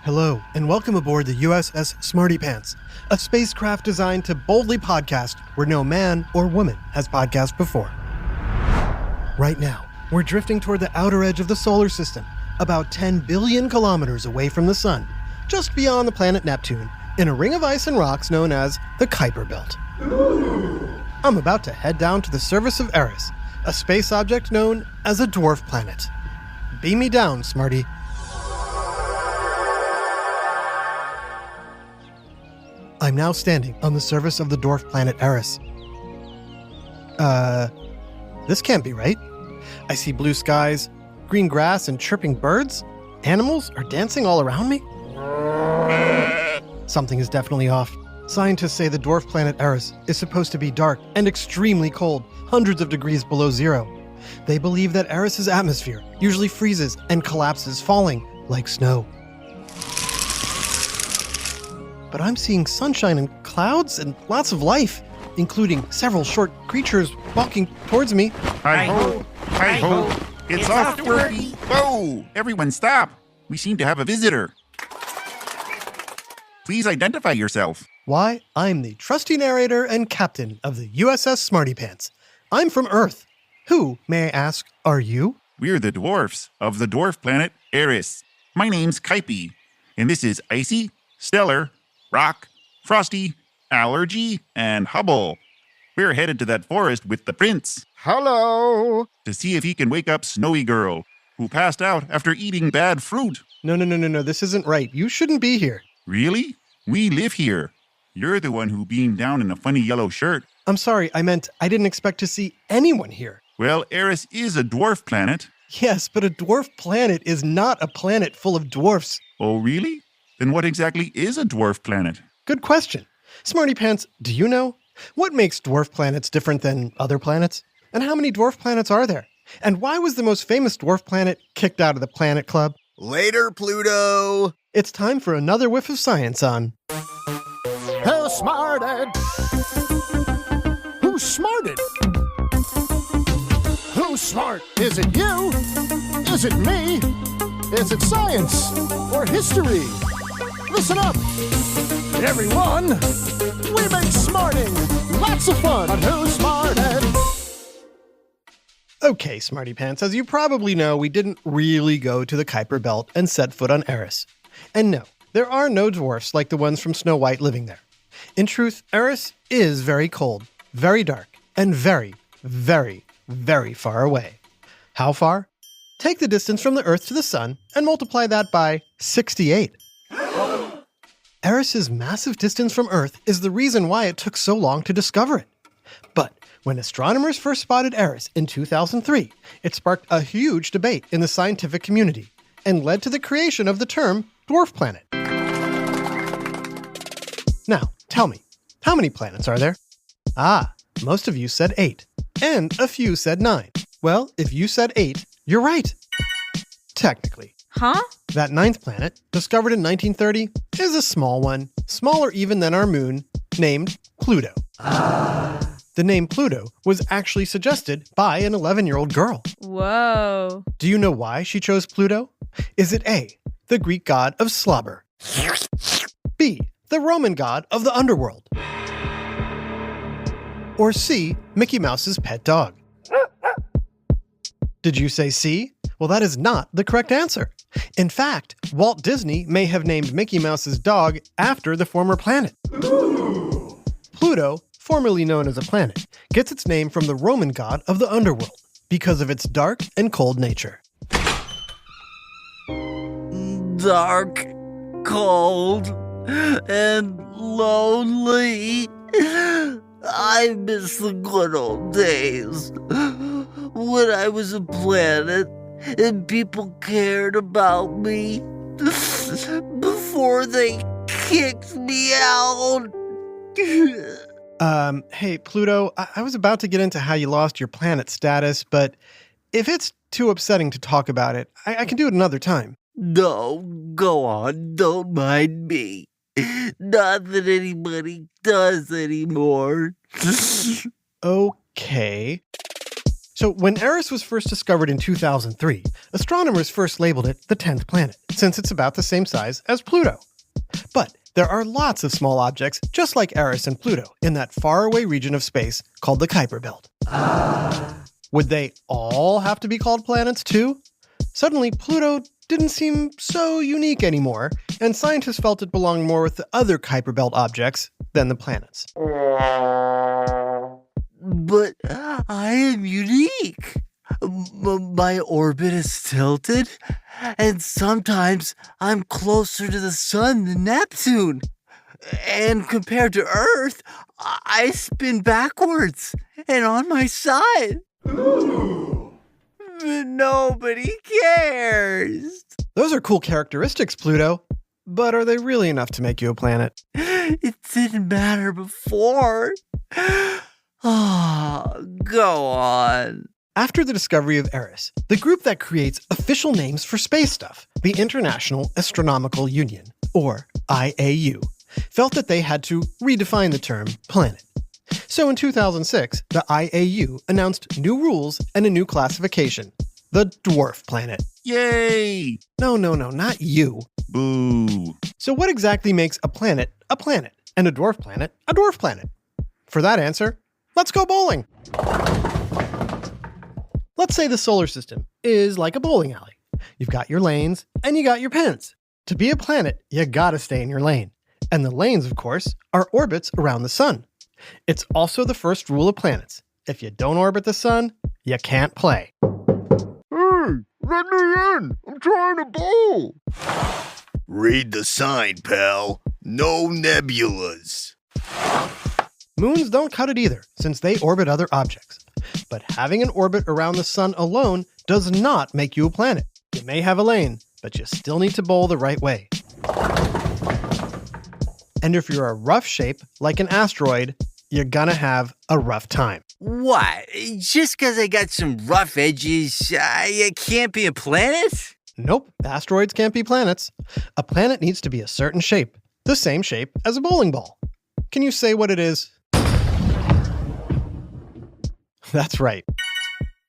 Hello, and welcome aboard the USS Smarty Pants, a spacecraft designed to boldly podcast where no man or woman has podcasted before. Right now, we're drifting toward the outer edge of the solar system, about 10 billion kilometers away from the sun, just beyond the planet Neptune, in a ring of ice and rocks known as the Kuiper Belt. I'm about to head down to the surface of Eris, a space object known as a dwarf planet. Beam me down, Smarty. I'm now standing on the surface of the dwarf planet Eris. This can't be right. I see blue skies, green grass, and chirping birds. Animals are dancing all around me. Something is definitely off. Scientists say the dwarf planet Eris is supposed to be dark and extremely cold, hundreds of degrees below zero. They believe that Eris's atmosphere usually freezes and collapses, falling like snow. But I'm seeing sunshine and clouds and lots of life, including several short creatures walking towards me. Hi-ho! Hi-ho! It's off to work! Whoa! Everyone stop! We seem to have a visitor. Please identify yourself. Why, I'm the trusty narrator and captain of the USS Smarty Pants. I'm from Earth. Who, may I ask, are you? We're the dwarfs of the dwarf planet Eris. My name's Kaipi, and this is Icy, Stellar, Rock, Frosty, Allergy, and Hubble. We're headed to that forest with the prince. Hello! To see if he can wake up Snowy Girl, who passed out after eating bad fruit. No, this isn't right. You shouldn't be here. Really? We live here. You're the one who beamed down in a funny yellow shirt. I'm sorry, I meant I didn't expect to see anyone here. Well, Eris is a dwarf planet. Yes, but a dwarf planet is not a planet full of dwarfs. Oh, really? Then what exactly is a dwarf planet? Good question. Smarty Pants, do you know? What makes dwarf planets different than other planets? And how many dwarf planets are there? And why was the most famous dwarf planet kicked out of the Planet Club? Later, Pluto! It's time for another whiff of science on Who smarted? Who smarted? Who's smart? Is it you? Is it me? Is it science or history? Listen up, everyone. We make smarting lots of fun on Who Smarted. Okay, Smarty Pants, as you probably know, we didn't really go to the Kuiper Belt and set foot on Eris. And no, there are no dwarfs like the ones from Snow White living there. In truth, Eris is very cold, very dark, and very, very, very far away. How far? Take the distance from the Earth to the Sun and multiply that by 68. Eris's massive distance from Earth is the reason why it took so long to discover it. But when astronomers first spotted Eris in 2003, it sparked a huge debate in the scientific community and led to the creation of the term dwarf planet. Now, tell me, how many planets are there? Most of you said 8, and a few said 9. Well, if you said 8, you're right. Technically. Huh? That 9th planet, discovered in 1930, is a small one, smaller even than our moon, named Pluto. The name Pluto was actually suggested by an 11-year-old girl. Whoa. Do you know why she chose Pluto? Is it A, the Greek god of slobber? B, the Roman god of the underworld? Or C, Mickey Mouse's pet dog? Did you say C? Well, that is not the correct answer. In fact, Walt Disney may have named Mickey Mouse's dog after the former planet. Pluto, formerly known as a planet, gets its name from the Roman god of the underworld because of its dark and cold nature. Dark, cold, and lonely. I miss the good old days when I was a planet and people cared about me before they kicked me out. Hey, Pluto, I was about to get into how you lost your planet status, but if it's too upsetting to talk about it, I can do it another time. No, go on, don't mind me. Not that anybody does anymore. Okay. So when Eris was first discovered in 2003, astronomers first labeled it the 10th planet, since it's about the same size as Pluto. But there are lots of small objects just like Eris and Pluto in that faraway region of space called the Kuiper Belt. Would they all have to be called planets too? Suddenly, Pluto didn't seem so unique anymore, and scientists felt it belonged more with the other Kuiper Belt objects than the planets. But I am unique. My orbit is tilted, and sometimes I'm closer to the sun than Neptune. And compared to Earth, I spin backwards and on my side. But nobody cares. Those are cool characteristics, Pluto. But are they really enough to make you a planet? It didn't matter before. Go on. After the discovery of Eris, the group that creates official names for space stuff, the International Astronomical Union, or IAU, felt that they had to redefine the term planet. So in 2006, the IAU announced new rules and a new classification, the dwarf planet. Yay! No, not you. Boo. So what exactly makes a planet, and a dwarf planet, a dwarf planet? For that answer, let's go bowling. Let's say the solar system is like a bowling alley. You've got your lanes and you got your pins. To be a planet, you gotta stay in your lane. And the lanes, of course, are orbits around the sun. It's also the first rule of planets. If you don't orbit the sun, you can't play. Hey, let me in! I'm trying to bowl! Read the sign, pal. No nebulas. Moons don't cut it either, since they orbit other objects. But having an orbit around the sun alone does not make you a planet. You may have a lane, but you still need to bowl the right way. And if you're a rough shape, like an asteroid, you're gonna have a rough time. What? Just because I got some rough edges, I can't be a planet? Nope, asteroids can't be planets. A planet needs to be a certain shape, the same shape as a bowling ball. Can you say what it is? That's right.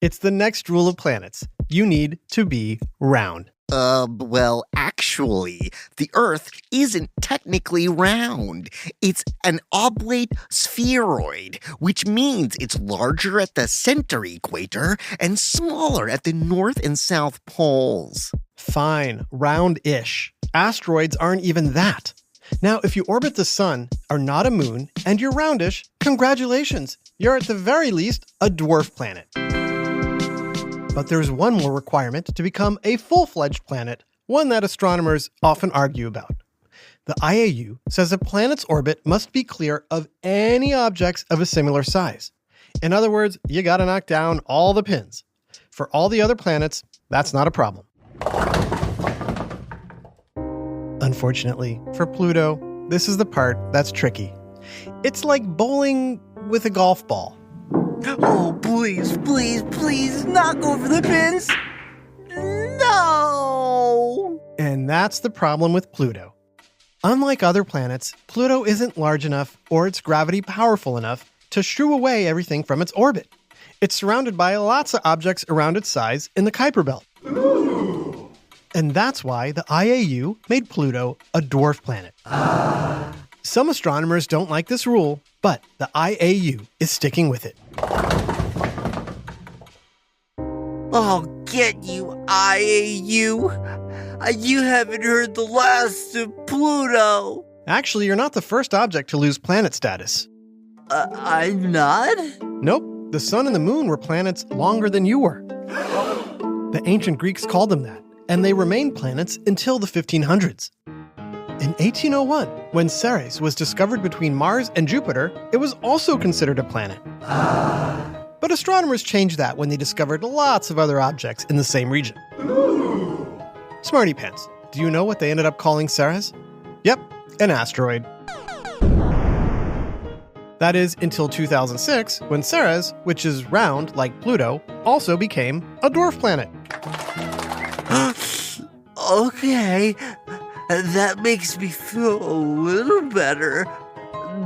It's the next rule of planets. You need to be round. Well, actually, the Earth isn't technically round. It's an oblate spheroid, which means it's larger at the center equator and smaller at the north and south poles. Fine, round-ish. Asteroids aren't even that. Now, if you orbit the sun, are not a moon, and you're roundish, congratulations! You're at the very least a dwarf planet. But there's one more requirement to become a full-fledged planet, one that astronomers often argue about. The IAU says a planet's orbit must be clear of any objects of a similar size. In other words, you gotta knock down all the pins. For all the other planets, that's not a problem. Unfortunately, for Pluto, this is the part that's tricky. It's like bowling with a golf ball. Oh, please, knock over the pins. No! And that's the problem with Pluto. Unlike other planets, Pluto isn't large enough or its gravity powerful enough to shoo away everything from its orbit. It's surrounded by lots of objects around its size in the Kuiper Belt. And that's why the IAU made Pluto a dwarf planet. Some astronomers don't like this rule, but the IAU is sticking with it. Oh, get you, IAU. You haven't heard the last of Pluto. Actually, you're not the first object to lose planet status. I'm not? Nope, the sun and the moon were planets longer than you were. The ancient Greeks called them that, and they remained planets until the 1500s. In 1801, when Ceres was discovered between Mars and Jupiter, it was also considered a planet. But astronomers changed that when they discovered lots of other objects in the same region. Smarty Pants, do you know what they ended up calling Ceres? Yep, an asteroid. That is until 2006, when Ceres, which is round like Pluto, also became a dwarf planet. Okay, that makes me feel a little better.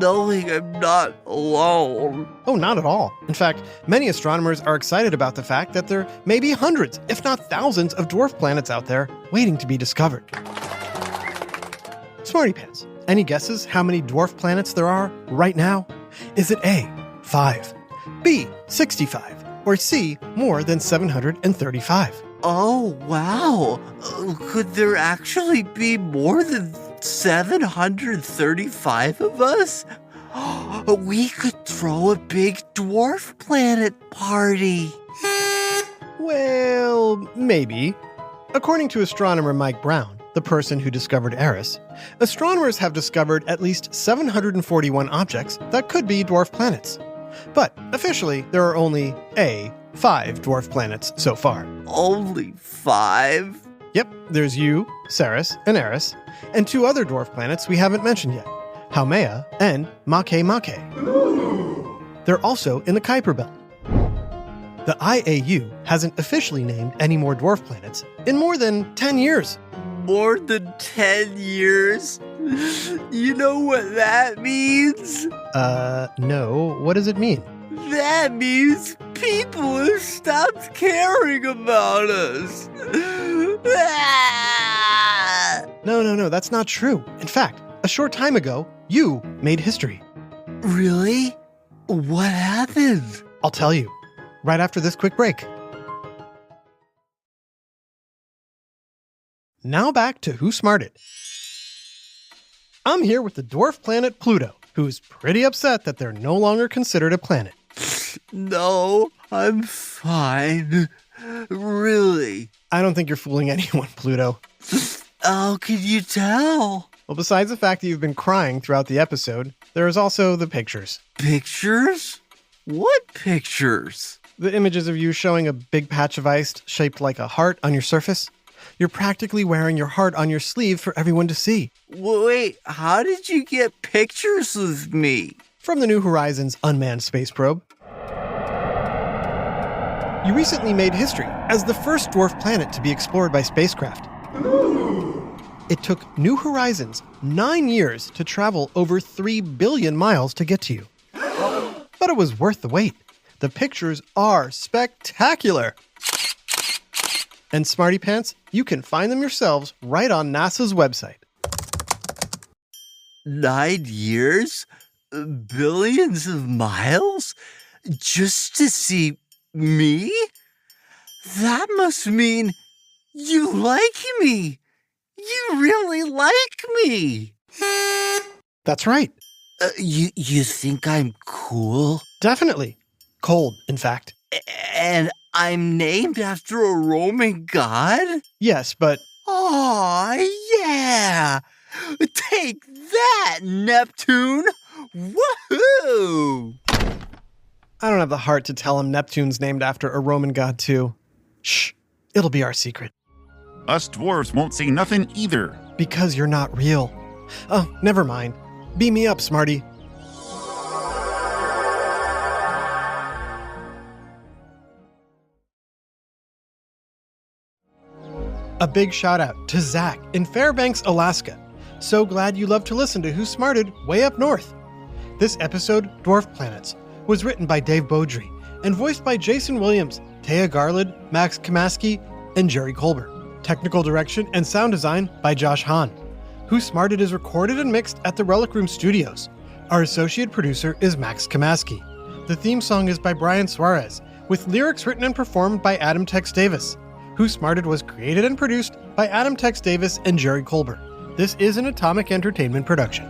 knowing I'm not alone. Oh, not at all. In fact, many astronomers are excited about the fact that there may be hundreds, if not thousands, of dwarf planets out there waiting to be discovered. Smarty Pants, any guesses how many dwarf planets there are right now? Is it A, 5, B, 65, or C, more than 735? Oh, wow. Could there actually be more than 735 of us? We could throw a big dwarf planet party. Well, maybe. According to astronomer Mike Brown, the person who discovered Eris, astronomers have discovered at least 741 objects that could be dwarf planets. But officially, there are only 5 dwarf planets so far. Only 5? Yep, there's you, Ceres, and Eris, and 2 other dwarf planets we haven't mentioned yet, Haumea and Makemake. They're also in the Kuiper Belt. The IAU hasn't officially named any more dwarf planets in more than 10 years. More than 10 years? You know what that means? No. What does it mean? That means people have stopped caring about us. No, that's not true. In fact, a short time ago, you made history. Really? What happened? I'll tell you, right after this quick break. Now back to Who Smarted. I'm here with the dwarf planet Pluto, who's pretty upset that they're no longer considered a planet. No, I'm fine. Really. I don't think you're fooling anyone, Pluto. How can you tell? Well, besides the fact that you've been crying throughout the episode, there is also the pictures. Pictures? What pictures? The images of you showing a big patch of ice shaped like a heart on your surface. You're practically wearing your heart on your sleeve for everyone to see. Wait, how did you get pictures of me? From the New Horizons unmanned space probe. You recently made history as the first dwarf planet to be explored by spacecraft. It took New Horizons 9 years to travel over 3 billion miles to get to you. But it was worth the wait. The pictures are spectacular. And Smarty Pants, you can find them yourselves right on NASA's website. 9 years? Billions of miles? Just to see me? That must mean you like me. You really like me. That's right. You think I'm cool? Definitely. Cold, in fact. And I'm named after a Roman god? Yes, but Aw, yeah! Take that, Neptune! Woohoo! I don't have the heart to tell him Neptune's named after a Roman god too. Shh, it'll be our secret. Us dwarves won't say nothing either. Because you're not real. Oh, never mind. Beam me up, Smarty. A big shout out to Zach in Fairbanks, Alaska. So glad you love to listen to Who Smarted way up north. This episode, Dwarf Planets, was written by Dave Beaudry and voiced by Jason Williams, Taya Garland, Max Kamaski, and Jerry Colbert. Technical direction and sound design by Josh Hahn. Who Smarted is recorded and mixed at the Relic Room Studios. Our associate producer is Max Kamaski. The theme song is by Brian Suarez, with lyrics written and performed by Adam Tex Davis. Who Smarted was created and produced by Adam Tex Davis and Jerry Colbert. This is an Atomic Entertainment production.